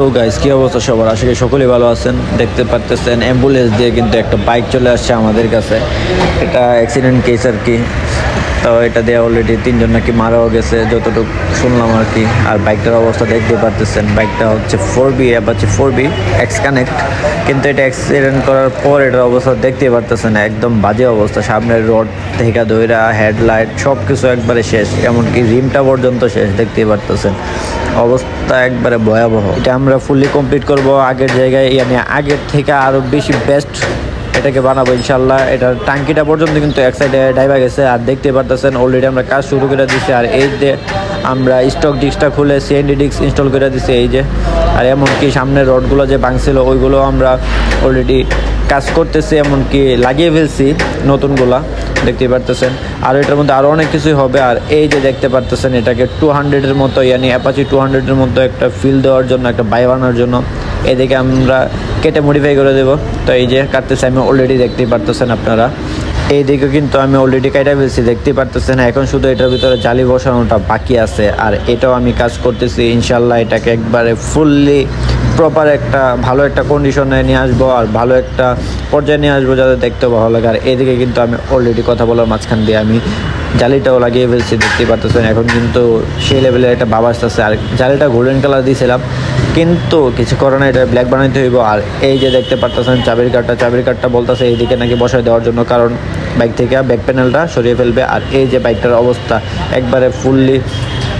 তো গাইস কি অবস্থা সবার, আশা করি সকলেই ভালো আছেন। দেখতে পারতেছেন অ্যাম্বুলেন্স দিয়ে কিন্তু একটা বাইক চলে আসছে আমাদের কাছে। এটা অ্যাক্সিডেন্ট কেস আর কি। তো এটা দিয়ে অলরেডি 3 জন নাকি মারাও গেছে যতটুকু শুনলাম আর কি। আর বাইকটার অবস্থা দেখতে পারতেছেন, বাইকটা হচ্ছে 4B Apache 4B x connect. কিন্তু এটা অ্যাক্সিডেন্ট করার পর এটার অবস্থা দেখতে পারতেছেন একদম বাজে অবস্থা। সামনের রড থেকে ধইরা হেডলাইট সব কিছু একবারে শেষ, এমনকি রিমটা পর্যন্ত শেষ। দেখতে পারতেছেন অবস্থা একবারে ভয়াবহ। এটা আমরা ফুললি কমপ্লিট করব আগের জায়গায়, মানে আগের থেকে আরও বেশি বেস্ট এটাকে বানাবো ইনশাল্লাহ। এটার টাঙ্কিটা পর্যন্ত কিন্তু এক সাইডে ডাইভা গেছে। আর দেখতে পারতেছেন অলরেডি আমরা কাজ শুরু করে দিচ্ছি। আর এই যে আমরা স্টক ডিস্কটা খুলে সিএনডি ডিস্ক ইনস্টল করে দিচ্ছি এই যে। আর এমনকি সামনের রডগুলো যে ভাঙছিল ওইগুলো আমরা অলরেডি কাজ করতেছি, এমনকি লাগিয়ে ফেলছি নতুনগুলা। দেখতে পারতেছেন আর এটার মধ্যে আরও অনেক কিছুই হবে। আর এই যে দেখতে পারতেছেন এটাকে 200-এর মতো, ইয়ানি অ্যাপাচি 200-এর মতো একটা ফিল দেওয়ার জন্য, একটা বাই বানানোর জন্য এদিকে আমরা কেটে মডিফাই করে দেবো। তো এই যে কাটতেছে আমি অলরেডি, দেখতেই পারতেছেন আপনারা। এইদিকে কিন্তু আমি অলরেডি কাটা ফেলছি, দেখতেই পারতেছেন। এখন শুধু এটার ভিতরে জালি বসানোটা বাকি আছে। আর এটাও আমি কাজ করতেছি ইনশাল্লাহ। এটাকে একবারে ফুললি প্রপার একটা ভালো একটা কন্ডিশনে নিয়ে আসবো, আর ভালো একটা পর্যায়ে নিয়ে আসবো যাতে দেখতেও ভালো লাগে। আর এদিকে কিন্তু আমি অলরেডি কথা বলার মাঝখান দিয়ে আমি জালিটাও লাগিয়ে ফেলছি, দেখতেই পারতেছেন। এখন কিন্তু সেই লেভেলের একটা ভাব আসতেছে। আর জালিটা গোল্ডেন কালার দিয়েছিলাম, কিন্তু কিছু করে না, এটা ব্ল্যাক বানাইতে হইব। আর এই যে দেখতে পারতেছেন চাবির কাঠটা বলতেছে এইদিকে নাকি বসায় দেওয়ার জন্য, কারণ বাইক থেকে ব্যাক প্যানেলটা সরিয়ে ফেলবে। আর এই যে বাইকটার অবস্থা একবারে ফুললি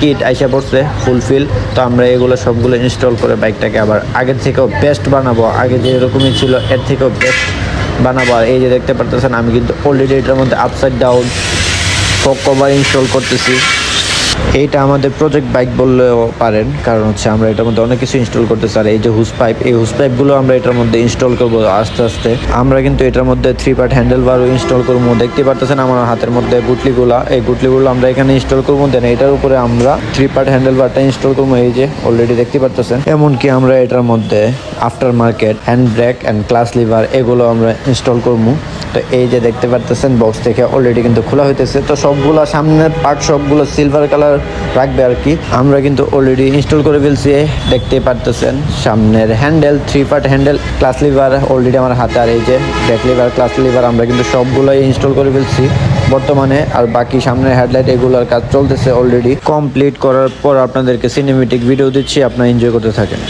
কিট আইসা পড়ছে ফুলফিল। তো আমরা এগুলো সবগুলো ইনস্টল করে বাইকটাকে আবার আগের থেকেও বেস্ট বানাবো, আগে যেরকমই ছিল এর থেকেও বেস্ট বানাবো। আর এই যে দেখতে পারতেছেন আমি কিন্তু অলরেডি এটার মধ্যে upside down fog cover install করতেছি। এইটা আমাদের প্রজেক্ট বাইক বললেও পারেন, কারণ হচ্ছে আমরা এটার মধ্যে অনেক কিছু ইনস্টল করতেছি। আর এই যে হুস পাইপ, এই হুস পাইপগুলো আমরা এটার মধ্যে ইনস্টল করবো আস্তে আস্তে। আমরা কিন্তু এটার মধ্যে 3 পার্ট হ্যান্ডেল বারও ইনস্টল করবো। দেখতে পারতেছেন আমার হাতের মধ্যে গুটলিগুলা, এই গুটলিগুলো আমরা এখানে ইনস্টল করবো। দেন এটার উপরে আমরা 3 পার্ট হ্যান্ডেল বারটা ইনস্টল করবো, এই যে অলরেডি দেখতে পারতেছেন। এমনকি আমরা এটার মধ্যে after market hand brake and class liver এগুলো আমরা ইনস্টল করবো। তো এই যে দেখতে পারতেছেন বক্স থেকে অলরেডি কিন্তু খোলা হইতেছে। তো সবগুলো সামনের পার্ট সবগুলো সিলভার কালার রাখবে আর কি। আমরা কিন্তু অলরেডি ইনস্টল করে ফেলছি, দেখতে পারতেছেন। সামনের handle 3 part handle, class liver already আমার হাতে। আর এই যে ব্রেক লিভার, ক্লাস লিভার আমরা কিন্তু সবগুলোই ইনস্টল করে ফেলছি বর্তমানে। আর বাকি সামনের হেডলাইট এগুলোর কাজ চলতেছে অলরেডি। কমপ্লিট করার পর আপনাদেরকে সিনেমেটিক ভিডিও দিচ্ছি, আপনারা এনজয় করতে থাকেন।